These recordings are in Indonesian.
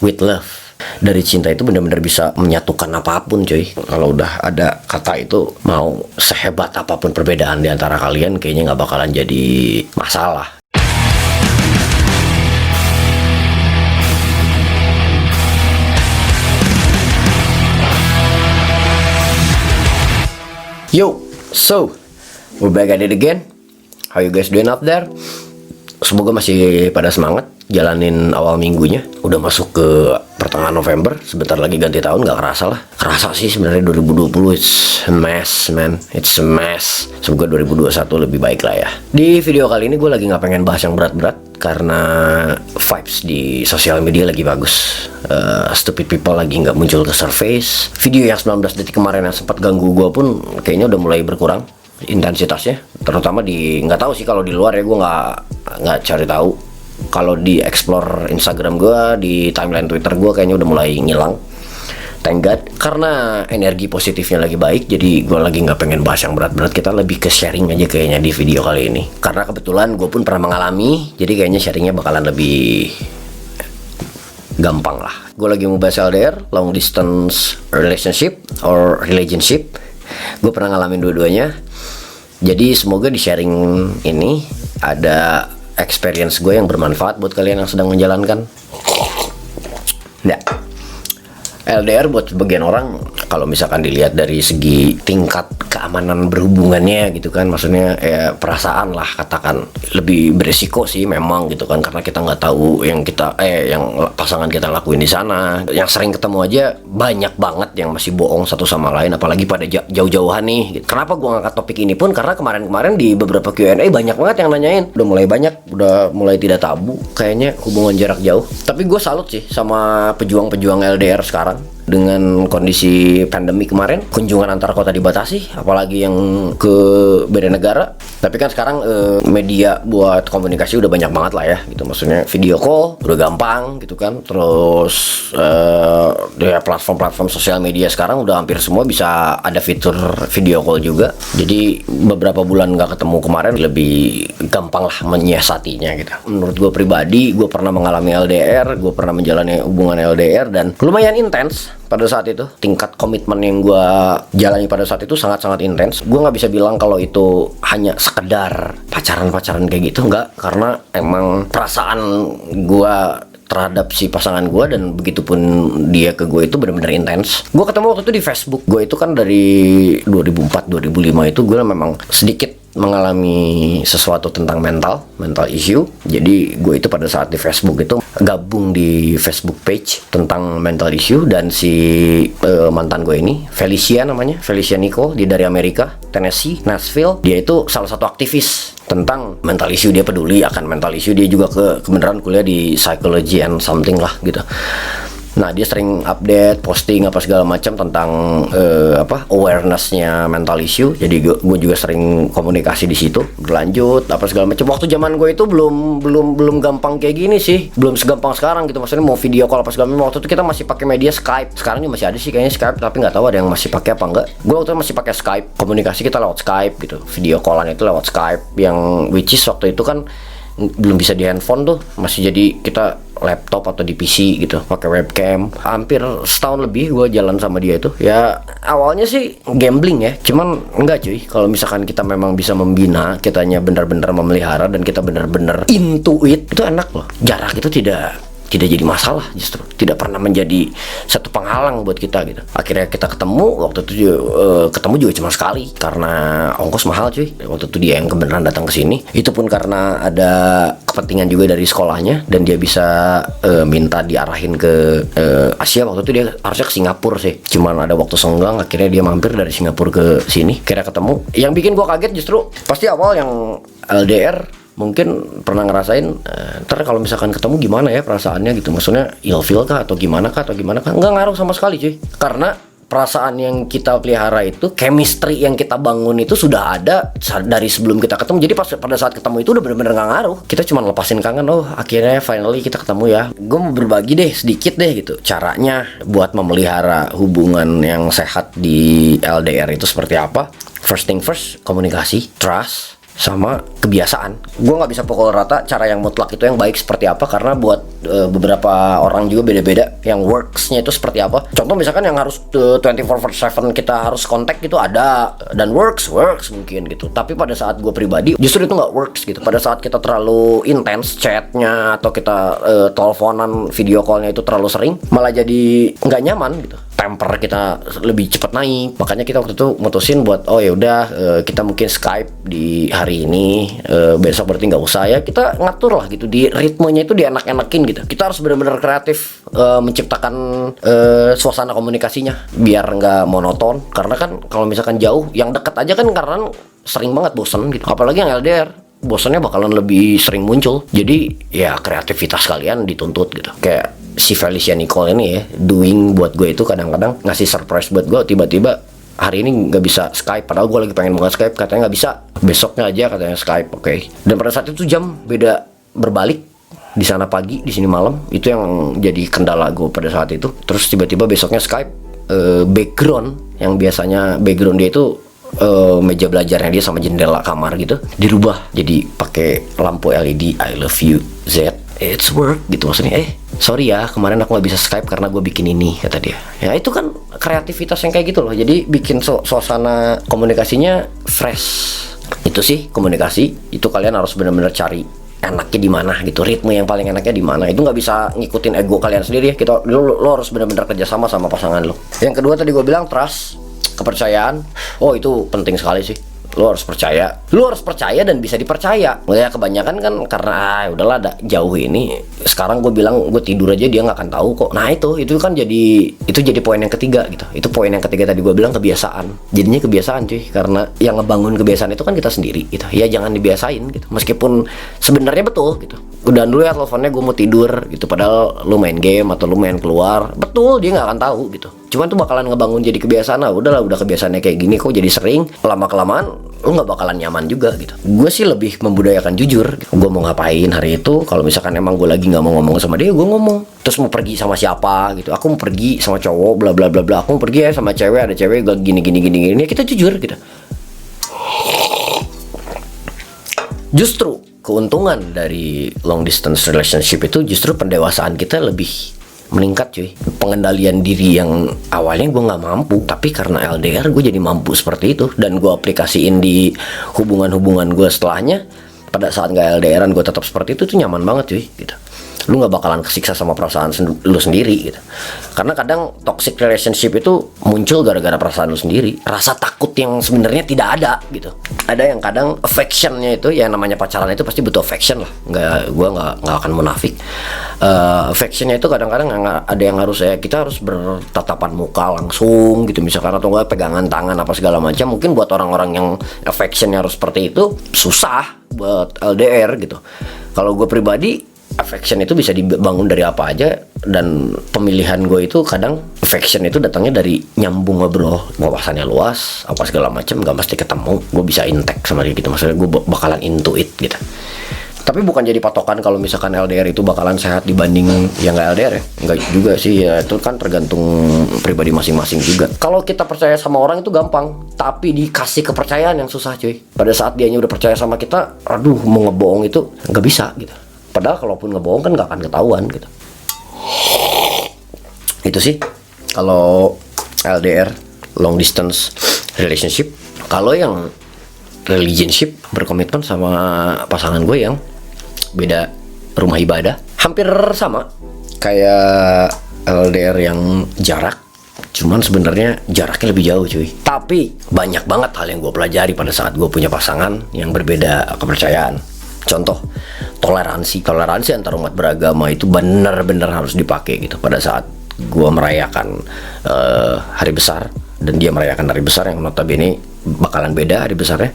with love. Dari cinta itu benar-benar bisa menyatukan apapun, cuy. Kalau udah ada kata itu, mau sehebat apapun perbedaan di antara kalian, kayaknya nggak bakalan jadi masalah. Yo, so we're back at it again. How you guys doing up there? Semoga masih pada semangat jalanin awal minggunya. Udah masuk ke pertengahan November, sebentar lagi ganti tahun, nggak kerasa lah. Kerasa sih sebenarnya 2020 it's a mess, man. It's a mess. Semoga 2021 lebih baik lah ya. Di video kali ini gue lagi nggak pengen bahas yang berat-berat karena vibes di sosial media lagi bagus. Stupid people lagi nggak muncul ke surface. Video yang 19 detik kemarin yang sempat ganggu gue pun kayaknya udah mulai berkurang intensitasnya, terutama di, nggak tahu sih kalau di luar ya, gue nggak cari tahu. Kalau di explore Instagram gue, di timeline Twitter gue kayaknya udah mulai ngilang. Thank God, karena energi positifnya lagi baik, jadi gue lagi nggak pengen bahas yang berat-berat. Kita lebih ke sharing aja kayaknya di video kali ini, karena kebetulan gue pun pernah mengalami, jadi kayaknya sharingnya bakalan lebih gampang lah. Gue lagi mau bahas LDR, long distance relationship or relationship. Gue pernah ngalamin dua-duanya. Jadi semoga di sharing ini ada experience gue yang bermanfaat buat kalian yang sedang menjalankan. Nah, LDR buat sebagian orang, kalau misalkan dilihat dari segi tingkat keamanan berhubungannya gitu kan, maksudnya ya perasaan lah, katakan lebih beresiko sih memang gitu kan, karena kita nggak tahu yang pasangan kita lakuin di sana. Yang sering ketemu aja banyak banget yang masih bohong satu sama lain, apalagi pada jauh-jauhan nih gitu. Kenapa gue ngangkat topik ini pun karena kemarin di beberapa Q&A banyak banget yang nanyain, udah mulai tidak tabu kayaknya hubungan jarak jauh. Tapi gue salut sih sama pejuang-pejuang LDR sekarang. Dengan kondisi pandemi kemarin, kunjungan antar kota dibatasi, apalagi yang ke beda negara. Tapi kan sekarang media buat komunikasi udah banyak banget lah ya gitu. Maksudnya video call udah gampang gitu kan. Terus ya platform-platform sosial media sekarang udah hampir semua bisa ada fitur video call juga. Jadi beberapa bulan nggak ketemu kemarin lebih gampang lah menyiasatinya gitu. Menurut gue pribadi, gue pernah mengalami LDR, gue pernah menjalani hubungan LDR dan lumayan intens. Pada saat itu tingkat komitmen yang gue jalani pada saat itu sangat-sangat intens. Gue nggak bisa bilang kalau itu hanya sekedar pacaran-pacaran kayak gitu, nggak, karena emang perasaan gue terhadap si pasangan gue dan begitupun dia ke gue itu benar-benar intens. Gue ketemu waktu itu di Facebook. Gue itu kan dari 2004-2005 itu gue memang sedikit mengalami sesuatu tentang mental issue. Jadi gue itu pada saat di Facebook itu gabung di Facebook page tentang mental issue, dan si mantan gue ini Felicia namanya, Felicia Nicole, dia dari Amerika, Tennessee, Nashville. Dia itu salah satu aktivis tentang mental issue, dia peduli akan mental issue. Dia juga kebenaran kuliah di psychology and something lah gitu. Nah, dia sering update, posting apa segala macam tentang awarenessnya mental issue. Jadi gue juga sering komunikasi di situ, berlanjut apa segala macam. Waktu zaman gue itu belum gampang kayak gini sih, belum segampang sekarang gitu. Maksudnya mau video call apa segala macam. Waktu itu kita masih pakai media Skype. Sekarang ini masih ada sih kayaknya Skype, tapi nggak tahu ada yang masih pakai apa enggak. Gue waktu itu masih pakai Skype, komunikasi kita lewat Skype gitu. Video callan itu lewat Skype, yang which is waktu itu kan belum bisa di handphone tuh, masih jadi kita laptop atau di PC gitu pakai webcam. Hampir setahun lebih gue jalan sama dia itu. Ya awalnya sih gambling ya, cuman enggak cuy. Kalau misalkan kita memang bisa membina, kitanya benar-benar memelihara dan kita benar-benar into it, itu enak loh. Jarak itu tidak jadi masalah, justru tidak pernah menjadi satu penghalang buat kita gitu. Akhirnya kita ketemu, waktu itu ketemu juga cuma sekali karena ongkos mahal cuy. Waktu itu dia yang kebenaran datang ke sini. Itu pun karena ada kepentingan juga dari sekolahnya dan dia bisa minta diarahin ke Asia. Waktu itu dia harusnya ke Singapura sih, cuman ada waktu senggang, akhirnya dia mampir dari Singapura ke sini. Kira ketemu. Yang bikin gua kaget justru pasti awal yang LDR mungkin pernah ngerasain, ntar kalau misalkan ketemu gimana ya perasaannya gitu. Maksudnya ilfeel kah atau gimana kah, nggak ngaruh sama sekali cuy. Karena perasaan yang kita pelihara itu, chemistry yang kita bangun itu sudah ada dari sebelum kita ketemu. Jadi pada saat ketemu itu udah bener-bener nggak ngaruh. Kita cuma lepasin kangen, oh akhirnya finally kita ketemu ya. Gue mau berbagi deh sedikit deh gitu caranya buat memelihara hubungan yang sehat di LDR itu seperti apa. First thing first, komunikasi, trust. sama kebiasaan. Gue nggak bisa pukul rata cara yang mutlak itu yang baik seperti apa, karena buat beberapa orang juga beda-beda yang worksnya itu seperti apa. Contoh misalkan yang harus 24/7 kita harus kontak itu ada, dan works mungkin gitu. Tapi pada saat gue pribadi justru itu nggak works gitu. Pada saat kita terlalu intens chatnya atau kita teleponan, video callnya itu terlalu sering, malah jadi nggak nyaman gitu. Temper kita lebih cepat naik. Makanya kita waktu itu mutusin buat oh ya udah kita mungkin Skype di hari ini, besok berarti nggak usah ya. Kita ngatur lah gitu, di ritmenya itu dienak-enakin gitu. Kita harus benar-benar kreatif menciptakan suasana komunikasinya biar nggak monoton. Karena kan kalau misalkan jauh, yang dekat aja kan karena sering banget bosen gitu. Apalagi yang LDR, bosannya bakalan lebih sering muncul. Jadi ya kreativitas kalian dituntut gitu. Kayak si Felicia Nicole ini ya, doing buat gue itu kadang-kadang ngasih surprise buat gue. Tiba-tiba hari ini nggak bisa Skype, padahal gue lagi pengen banget Skype, katanya nggak bisa, besoknya aja katanya Skype. Oke. Dan pada saat itu jam beda berbalik, di sana pagi, di sini malam. Itu yang jadi kendala gue pada saat itu. Terus tiba-tiba besoknya Skype, background yang biasanya background dia itu meja belajarnya dia sama jendela kamar gitu dirubah jadi pakai lampu LED I love you Z, it's work gitu. Maksudnya sorry ya kemarin aku nggak bisa Skype karena gue bikin ini, kata dia. Ya itu kan kreativitas yang kayak gitu loh. Jadi bikin suasana komunikasinya fresh. Itu sih komunikasi. Itu kalian harus benar-benar cari enaknya di mana gitu, ritme yang paling enaknya di mana. Itu nggak bisa ngikutin ego kalian sendiri ya. Lo harus benar-benar kerjasama sama pasangan lo. Yang kedua tadi gue bilang trust, kepercayaan. Oh itu penting sekali sih. Lu harus percaya dan bisa dipercaya. Ya kebanyakan kan karena udahlah jauh ini. Sekarang gue bilang gue tidur aja dia nggak akan tahu kok. Nah itu kan jadi poin yang ketiga gitu. Itu poin yang ketiga tadi gue bilang, kebiasaan. Jadinya kebiasaan cuy, karena yang ngebangun kebiasaan itu kan kita sendiri gitu. Ya jangan dibiasain gitu. Meskipun sebenarnya betul gitu. Udah dulu ya teleponnya gue mau tidur gitu, padahal lu main game atau lu main keluar. Betul, dia nggak akan tahu gitu. Cuman tuh bakalan ngebangun jadi kebiasaan. Nah udah kebiasaannya kayak gini kok jadi sering, lama-kelamaan lu nggak bakalan nyaman juga gitu. Gue sih lebih membudayakan jujur gitu. Gue mau ngapain hari itu, kalau misalkan emang gue lagi nggak mau ngomong sama dia, gue ngomong. Terus mau pergi sama siapa gitu, aku mau pergi sama cowok bla bla bla bla, aku mau pergi ya sama cewek, ada cewek gini kita jujur gitu. Justru keuntungan dari long distance relationship itu justru pendewasaan kita lebih meningkat cuy. Pengendalian diri yang awalnya gue nggak mampu, tapi karena LDR gue jadi mampu seperti itu, dan gue aplikasiin di hubungan-hubungan gue setelahnya. Pada saat nggak LDRan gue tetap seperti itu tuh nyaman banget cuy gitu. Lu nggak bakalan kesiksa sama perasaan lu sendiri gitu. Karena kadang toxic relationship itu muncul gara-gara perasaan lu sendiri, rasa takut yang sebenarnya tidak ada gitu. Ada yang kadang affectionnya itu, yang namanya pacaran itu pasti butuh affection lah. Gue nggak akan munafik. Affectionnya itu kadang-kadang ada yang harus kita harus bertatapan muka langsung gitu misalkan, atau enggak pegangan tangan apa segala macam. Mungkin buat orang-orang yang affectionnya harus seperti itu susah buat LDR gitu. Kalau gue pribadi, affection itu bisa dibangun dari apa aja, dan pemilihan gue itu kadang affection itu datangnya dari nyambung ngobrol, wawasannya luas apa segala macam, gak pasti ketemu gue bisa intek sama dia gitu. Maksudnya gue bakalan into it gitu. Tapi bukan jadi patokan kalau misalkan LDR itu bakalan sehat dibanding yang gak LDR ya. Enggak juga sih ya, itu kan tergantung pribadi masing-masing juga. Kalau kita percaya sama orang itu gampang, tapi dikasih kepercayaan yang susah cuy. Pada saat dianya udah percaya sama kita, aduh mau ngebohong itu gak bisa gitu. Padahal kalaupun ngebohong kan gak akan ketahuan gitu. Itu sih kalau LDR, long distance relationship. Kalau yang relationship, berkomitmen sama pasangan gue yang beda rumah ibadah, hampir sama kayak LDR yang jarak, cuman sebenarnya jaraknya lebih jauh cuy. Tapi banyak banget hal yang gue pelajari pada saat gue punya pasangan yang berbeda kepercayaan. Contoh, toleransi antar umat beragama itu benar-benar harus dipakai gitu. Pada saat gue merayakan hari besar dan dia merayakan hari besar yang notabene bakalan beda hari besarnya,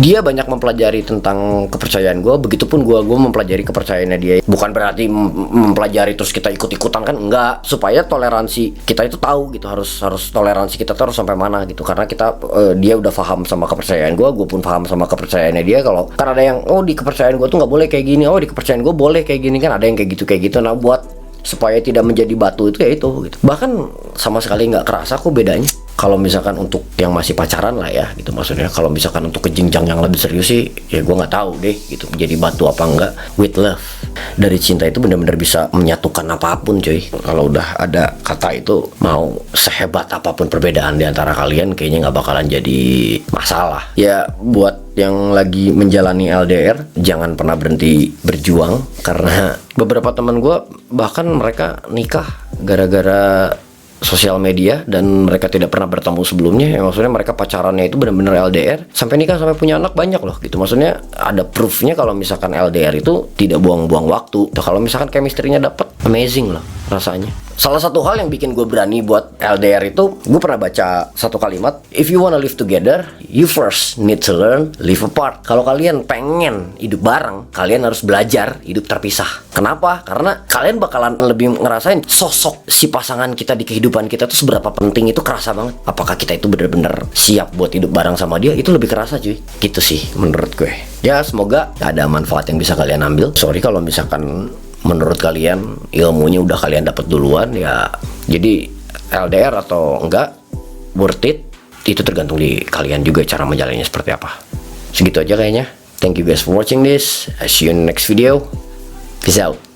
dia banyak mempelajari tentang kepercayaan gue, begitupun gue mempelajari kepercayaannya dia. Bukan berarti mempelajari terus kita ikut-ikutan kan, enggak. Supaya toleransi kita itu tahu gitu, harus toleransi kita tuh harus sampai mana gitu. Karena kita dia udah paham sama kepercayaan gue pun paham sama kepercayaannya dia. Kalau kan ada yang di kepercayaan gue tuh nggak boleh kayak gini, di kepercayaan gue boleh kayak gini, kan ada yang kayak gitu. Nah buat supaya tidak menjadi batu itu ya itu gitu. Bahkan sama sekali nggak kerasa kok bedanya. Kalau misalkan untuk yang masih pacaran lah ya gitu, maksudnya kalau misalkan untuk ke jenjang yang lebih serius sih ya gue nggak tahu deh gitu, jadi batu apa enggak. With love, dari cinta itu benar-benar bisa menyatukan apapun cuy. Kalau udah ada kata itu, mau sehebat apapun perbedaan di antara kalian, kayaknya nggak bakalan jadi masalah. Ya buat yang lagi menjalani LDR, jangan pernah berhenti berjuang, karena beberapa teman gue bahkan mereka nikah gara-gara sosial media dan mereka tidak pernah bertemu sebelumnya. Ya, maksudnya mereka pacarannya itu benar-benar LDR sampai nikah sampai punya anak banyak loh gitu. Maksudnya ada proofnya kalau misalkan LDR itu tidak buang-buang waktu. Nah, kalau misalkan chemistry-nya dapet, amazing loh rasanya. Salah satu hal yang bikin gue berani buat LDR itu, gue pernah baca satu kalimat, if you wanna live together, you first need to learn live apart. Kalau kalian pengen hidup bareng, kalian harus belajar hidup terpisah. Kenapa? Karena kalian bakalan lebih ngerasain sosok si pasangan kita di kehidupan kita tuh seberapa penting, itu kerasa banget. Apakah kita itu bener-bener siap buat hidup bareng sama dia, itu lebih kerasa cuy. Gitu sih menurut gue. Ya semoga ada manfaat yang bisa kalian ambil. Sorry kalau misalkan menurut kalian ilmunya udah kalian dapat duluan ya. Jadi LDR atau enggak, worth it, itu tergantung di kalian juga cara menjalannya seperti apa. Segitu aja kayaknya. Thank you guys for watching this. I see you in the next video. Peace out.